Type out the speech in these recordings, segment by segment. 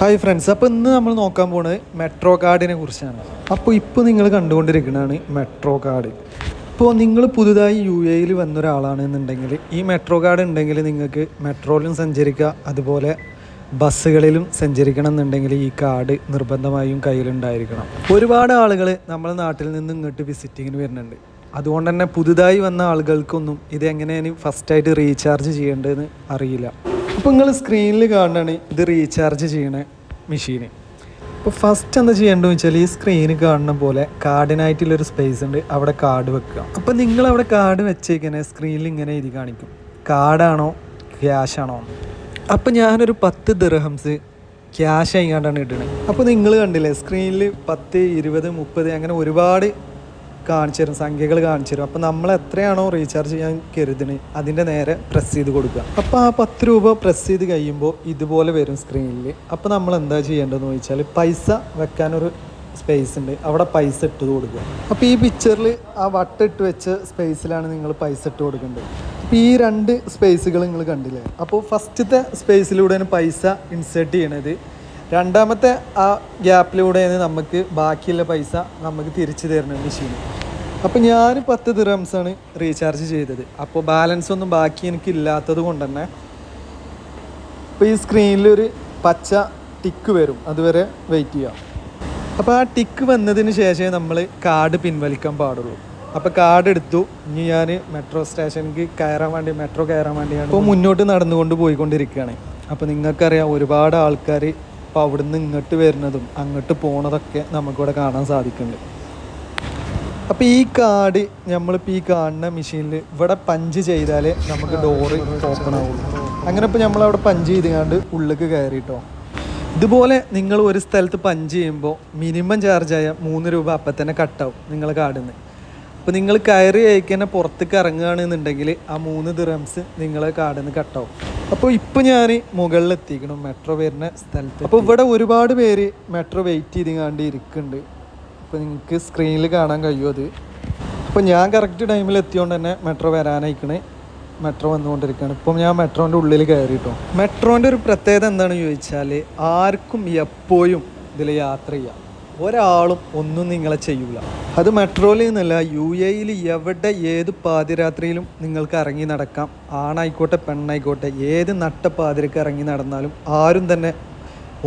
Hi friends, അപ്പോൾ ഇന്ന് നമ്മൾ നോക്കാൻ പോകുന്നത് മെട്രോ കാർഡിനെ കുറിച്ചാണ്. അപ്പോൾ നിങ്ങൾ കണ്ടുകൊണ്ടിരിക്കുന്നതാണ് മെട്രോ കാർഡ്. ഇപ്പോൾ നിങ്ങൾ പുതുതായി UAE വന്ന ഒരാളാണെന്നുണ്ടെങ്കിൽ ഈ മെട്രോ കാർഡ് ഉണ്ടെങ്കിൽ നിങ്ങൾക്ക് മെട്രോയിലും സഞ്ചരിക്കുക, അതുപോലെ ബസ്സുകളിലും സഞ്ചരിക്കണം എന്നുണ്ടെങ്കിൽ ഈ കാർഡ് നിർബന്ധമായും കയ്യിലുണ്ടായിരിക്കണം. ഒരുപാട് ആളുകൾ നമ്മുടെ നാട്ടിൽ നിന്ന് ഇങ്ങോട്ട് വിസിറ്റിങ്ങിന് വരുന്നുണ്ട്. അതുകൊണ്ട് തന്നെ പുതുതായി വന്ന ആളുകൾക്കൊന്നും ഇത് എങ്ങനെയാണ് ഫസ്റ്റായിട്ട് റീചാർജ് ചെയ്യേണ്ടതെന്ന് അറിയില്ല. അപ്പോൾ നിങ്ങൾ സ്ക്രീനിൽ കാണുന്നതാണ് ഇത് റീചാർജ് ചെയ്യണ മെഷീന്. അപ്പോൾ ഫസ്റ്റ് എന്താ ചെയ്യേണ്ടതെന്ന് വെച്ചാൽ ഈ സ്ക്രീന് കാണുന്ന പോലെ കാർഡിനായിട്ടുള്ളൊരു സ്പേസ് ഉണ്ട്, അവിടെ കാർഡ് വെക്കുക. അപ്പോൾ നിങ്ങളവിടെ കാർഡ് വെച്ചേക്കണേ സ്ക്രീനിൽ ഇങ്ങനെ എഴുതി കാണിക്കും കാർഡാണോ ക്യാഷ് ആണോ. അപ്പോൾ ഞാനൊരു 10 ദിർഹംസ് ക്യാഷ് ആയിക്കാണ്ടാണ് ഇടുന്നത്. അപ്പോൾ നിങ്ങൾ കണ്ടില്ലേ സ്ക്രീനിൽ 10, 20, 30 അങ്ങനെ ഒരുപാട് കാണിച്ചു തരും, സംഖ്യകൾ കാണിച്ചു തരും. അപ്പോൾ നമ്മൾ എത്രയാണോ റീചാർജ് ചെയ്യാൻ കരുതുന്നത് അതിൻ്റെ നേരെ പ്രസ് ചെയ്ത് കൊടുക്കുക. അപ്പോൾ ആ 10 രൂപ പ്രസ് ചെയ്ത് കഴിയുമ്പോൾ ഇതുപോലെ വരും സ്ക്രീനിൽ. അപ്പോൾ നമ്മൾ എന്താ ചെയ്യേണ്ടതെന്ന് ചോദിച്ചാൽ പൈസ വെക്കാനൊരു സ്പേസ് ഉണ്ട്, അവിടെ പൈസ ഇട്ട് കൊടുക്കുക. അപ്പോൾ ഈ പിക്ചറിൽ ആ വട്ടിട്ട് വെച്ച സ്പേസിലാണ് നിങ്ങൾ പൈസ ഇട്ട് കൊടുക്കേണ്ടത്. അപ്പോൾ ഈ 2 സ്പേസുകൾ നിങ്ങൾ കണ്ടില്ലേ. അപ്പോൾ ഫസ്റ്റത്തെ സ്പേസിലൂടെയാണ് പൈസ ഇൻസേർട്ട് ചെയ്യണത്, രണ്ടാമത്തെ ആ ഗ്യാപ്പിലൂടെയാണ് നമുക്ക് ബാക്കിയുള്ള പൈസ നമുക്ക് തിരിച്ചു തരുന്നത് മെഷീൻ. അപ്പോൾ ഞാൻ 10 ദിർഹംസാണ് റീചാർജ് ചെയ്തത്. അപ്പോൾ ബാലൻസ് ഒന്നും ബാക്കി എനിക്ക് ഇല്ലാത്തത് കൊണ്ട് തന്നെ ഇപ്പോൾ ഈ സ്ക്രീനിലൊരു പച്ച ടിക്ക് വരും, അതുവരെ വെയിറ്റ് ചെയ്യാം. അപ്പോൾ ആ ടിക്ക് വന്നതിന് ശേഷമേ നമ്മൾ കാർഡ് പിൻവലിക്കാൻ പാടുള്ളൂ. അപ്പോൾ കാർഡ് എടുത്തു. ഇനി ഞാൻ മെട്രോ സ്റ്റേഷനിലേക്ക് മെട്രോ കയറാൻ വേണ്ടിയാണ് ഇപ്പോൾ മുന്നോട്ട് നടന്നുകൊണ്ട് പോയിക്കൊണ്ടിരിക്കുകയാണ്. അപ്പോൾ നിങ്ങൾക്കറിയാം ഒരുപാട് ആൾക്കാർ അപ്പോൾ അവിടുന്ന് ഇങ്ങോട്ട് വരുന്നതും അങ്ങോട്ട് പോണതൊക്കെ നമുക്കിവിടെ കാണാൻ സാധിക്കുന്നുണ്ട്. അപ്പോൾ ഈ കാർഡ് നമ്മളിപ്പോൾ ഈ കാണുന്ന മെഷീനിൽ ഇവിടെ പഞ്ച് ചെയ്താലേ നമുക്ക് ഡോറ് ഓപ്പൺ ആവുള്ളൂ. അങ്ങനെ ഇപ്പോൾ നമ്മളവിടെ പഞ്ച് ചെയ്തുകൊണ്ട് ഉള്ളിലേക്ക് കയറിയിട്ടോ. ഇതുപോലെ നിങ്ങൾ ഒരു സ്ഥലത്ത് പഞ്ച് ചെയ്യുമ്പോൾ മിനിമം ചാർജായ 3 രൂപ അപ്പം തന്നെ കട്ടാവും നിങ്ങളെ കാർഡിൽ നിന്ന്. അപ്പോൾ നിങ്ങൾ കയറി അയക്കന്നെ പുറത്തേക്ക് ഇറങ്ങുകയാണെന്നുണ്ടെങ്കിൽ ആ 3 ദിർഹംസ് നിങ്ങളെ കാർഡിൽ നിന്ന് കട്ടാവും. അപ്പോൾ ഇപ്പോൾ ഞാൻ മുകളിലെത്തിക്കണം മെട്രോ വരുന്ന സ്ഥലത്ത്. അപ്പോൾ ഇവിടെ ഒരുപാട് പേര് മെട്രോ വെയിറ്റ് ചെയ്തുകൊണ്ട് ഇരിക്കുന്നുണ്ട്. അപ്പോൾ നിങ്ങൾക്ക് സ്ക്രീനിൽ കാണാൻ കഴിയും അത്. അപ്പോൾ ഞാൻ കറക്റ്റ് ടൈമിൽ എത്തിയോണ്ട് തന്നെ മെട്രോ വരാനായിക്കണേ, മെട്രോ വന്നുകൊണ്ടിരിക്കുകയാണ്. ഇപ്പം ഞാൻ മെട്രോൻ്റെ ഉള്ളിൽ കയറിയിട്ടോ. മെട്രോൻ്റെ ഒരു പ്രത്യേകത എന്താണെന്ന് ചോദിച്ചാൽ ആർക്കും എപ്പോഴും ഇതിൽ യാത്ര ചെയ്യാം, ഒരാളും ഒന്നും നിങ്ങളെ ചെയ്യൂല. അത് മെട്രോയിൽ നിന്നല്ല, UAEയിൽ എവിടെ ഏത് പാതിരാത്രിയിലും നിങ്ങൾക്ക് ഇറങ്ങി നടക്കാം. ആണായിക്കോട്ടെ പെണ്ണായിക്കോട്ടെ ഏത് നട്ട പാതിരക്ക് ഇറങ്ങി നടന്നാലും ആരും തന്നെ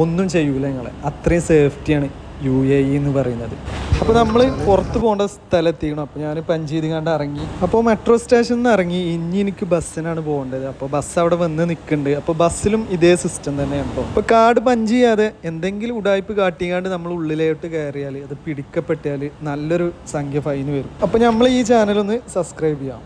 ഒന്നും ചെയ്യൂല നിങ്ങളെ. അത്രയും സേഫ്റ്റിയാണ് UAE എന്ന് പറയുന്നത്. അപ്പോൾ നമ്മൾ പുറത്ത് പോകേണ്ട സ്ഥലത്തെത്തിക്കണം. അപ്പോൾ ഞാൻ പഞ്ച് ചെയ്ത് കണ്ട് ഇറങ്ങി. അപ്പോൾ മെട്രോ സ്റ്റേഷനിൽ നിന്ന് ഇറങ്ങി ഇനി എനിക്ക് ബസ്സിനാണ് പോകേണ്ടത്. അപ്പോൾ ബസ് അവിടെ വന്ന് നിൽക്കുന്നുണ്ട്. അപ്പോൾ ബസ്സിലും ഇതേ സിസ്റ്റം തന്നെയാണ് കേട്ടോ. അപ്പോൾ കാർഡ് പഞ്ച് ചെയ്യാതെ എന്തെങ്കിലും ഉടായ്പ് കാട്ടിക്കാണ്ട് നമ്മൾ ഉള്ളിലോട്ട് കയറിയാൽ അത് പിടിക്കപ്പെട്ടാൽ നല്ലൊരു സംഖ്യ ഫൈന് വരും. അപ്പോൾ നമ്മൾ ഈ ചാനലൊന്ന് സബ്സ്ക്രൈബ് ചെയ്യാം.